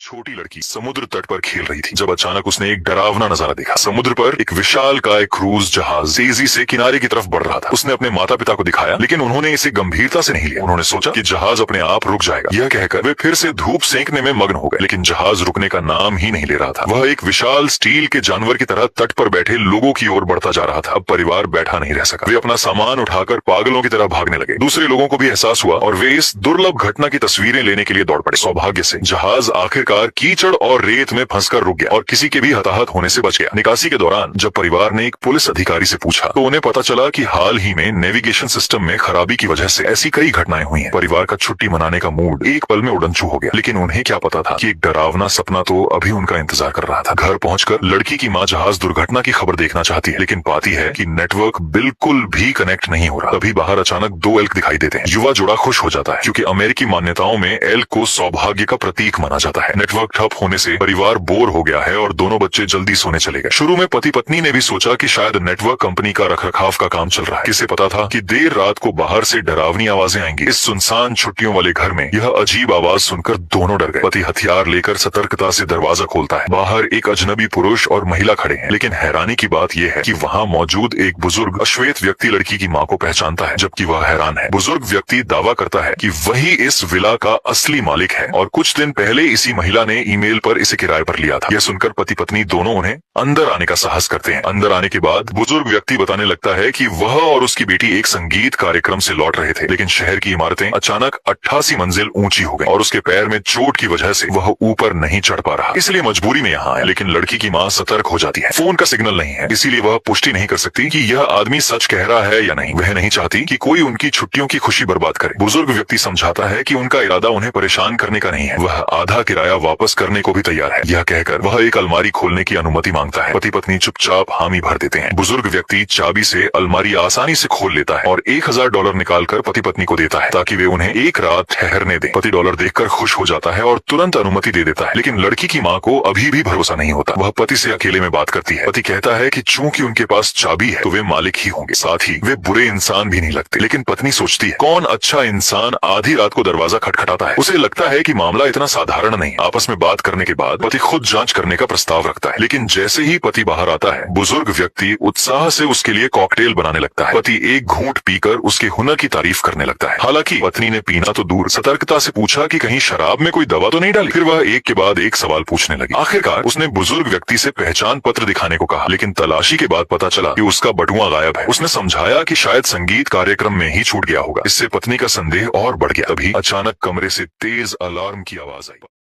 छोटी लड़की समुद्र तट पर खेल रही थी जब अचानक उसने एक डरावना नजारा देखा। समुद्र पर एक विशालकाय क्रूज जहाज तेजी से किनारे की तरफ बढ़ रहा था। उसने अपने माता पिता को दिखाया, लेकिन उन्होंने इसे गंभीरता से नहीं लिया। उन्होंने सोचा कि जहाज अपने आप रुक जाएगा। यह कहकर वे फिर से धूप सेंकने में मग्न हो गए, लेकिन जहाज रुकने का नाम ही नहीं ले रहा था। वह एक विशाल स्टील के जानवर की तरह तट पर बैठे लोगों की ओर बढ़ता जा रहा था। अब परिवार बैठा नहीं रह सका। वे अपना सामान उठाकर पागलों की तरह भागने लगे। दूसरे लोगों को भी एहसास हुआ और वे इस दुर्लभ घटना की तस्वीरें लेने के लिए दौड़ पड़े। सौभाग्य से जहाज आखिरकार कीचड़ और रेत में फंसकर रुक गया और किसी के भी हताहत होने से बच गया। निकासी के दौरान जब परिवार ने एक पुलिस अधिकारी से पूछा तो उन्हें पता चला कि हाल ही में नेविगेशन सिस्टम में खराबी की वजह से ऐसी कई घटनाएं हुई हैं। परिवार का छुट्टी मनाने का मूड एक पल में उड़नछू हो गया, लेकिन उन्हें क्या पता था कि एक डरावना सपना तो अभी उनका इंतजार कर रहा था। घर पहुंचकर लड़की की माँ जहाज दुर्घटना की खबर देखना चाहती है, लेकिन पाती है कि नेटवर्क बिल्कुल भी कनेक्ट नहीं हो रहा। तभी बाहर अचानक दो एल्क दिखाई देते हैं। युवा जोड़ा खुश हो जाता है क्योंकि अमेरिकी मान्यताओं में एल्क को सौभाग्य का प्रतीक माना जाता है। नेटवर्क ठप होने से परिवार बोर हो गया है और दोनों बच्चे जल्दी सोने चले गए। शुरू में पति पत्नी ने भी सोचा कि शायद नेटवर्क कंपनी का रखरखाव का काम चल रहा है। किसे पता था कि देर रात को बाहर से डरावनी आवाजें आएंगी। इस सुनसान छुट्टियों वाले घर में यह अजीब आवाज सुनकर दोनों डर गए। पति हथियार लेकर सतर्कता से दरवाजा खोलता है। बाहर एक अजनबी पुरुष और महिला खड़े हैं, लेकिन हैरानी की बात यह है कि वहाँ मौजूद एक बुजुर्ग अश्वेत व्यक्ति लड़की की माँ को पहचानता है, जबकि वह हैरान है। बुजुर्ग व्यक्ति दावा करता है कि वही इस विला का असली मालिक है और कुछ दिन पहले इसी महिला ने ईमेल पर इसे किराए पर लिया था। यह सुनकर पति पत्नी दोनों उन्हें अंदर आने का साहस करते हैं। अंदर आने के बाद बुजुर्ग व्यक्ति बताने लगता है कि वह और उसकी बेटी एक संगीत कार्यक्रम से लौट रहे थे, लेकिन शहर की इमारतें अचानक 88 मंजिल ऊंची हो गई और उसके पैर में चोट की वजह से वह ऊपर नहीं चढ़ पा रहा, इसलिए मजबूरी में यहाँ आए। लेकिन लड़की की माँ सतर्क हो जाती है। फोन का सिग्नल नहीं है, इसीलिए वह पुष्टि नहीं कर सकती कि यह आदमी सच कह रहा है या नहीं। वह नहीं चाहती कि कोई उनकी छुट्टियों की खुशी बर्बाद करे। बुजुर्ग व्यक्ति समझाता है कि उनका इरादा उन्हें परेशान करने का नहीं है। वह आधा किराया वापस करने को भी तैयार है। यह कहकर वह एक अलमारी खोलने की अनुमति मांगता है। पति पत्नी चुपचाप हामी भर देते हैं। बुजुर्ग व्यक्ति चाबी से अलमारी आसानी से खोल लेता है और $1000 निकालकर पति पत्नी को देता है ताकि वे उन्हें एक रात ठहरने दें। पति डॉलर देखकर खुश हो जाता है और तुरंत अनुमति दे देता है, लेकिन लड़की की माँ को अभी भी भरोसा नहीं होता। वह पति से अकेले में बात करती है। पति कहता है कि चूंकि उनके पास चाबी है तो वे मालिक ही होंगे, साथ ही वे बुरे इंसान भी नहीं लगते। लेकिन पत्नी सोचती है, कौन अच्छा इंसान आधी रात को दरवाजा खटखटाता है। उसे लगता है कि मामला इतना साधारण नहीं। आपस में बात करने के बाद पति खुद जांच करने का प्रस्ताव रखता है, लेकिन जैसे ही पति बाहर आता है बुजुर्ग व्यक्ति उत्साह से उसके लिए कॉकटेल बनाने लगता है। पति एक घूंट पीकर उसके हुनर की तारीफ करने लगता है। हालांकि पत्नी ने पीना तो दूर, सतर्कता से पूछा कि कहीं शराब में कोई दवा तो नहीं डाली। फिर वह एक के बाद एक सवाल पूछने लगी। आखिरकार उसने बुजुर्ग व्यक्ति से पहचान पत्र दिखाने को कहा, लेकिन तलाशी के बाद पता चला कि उसका बटुआ गायब है। उसने समझाया कि शायद संगीत कार्यक्रम में ही छूट गया होगा। इससे पत्नी का संदेह और बढ़ गया। तभी अचानक कमरे से तेज अलार्म की आवाज आई।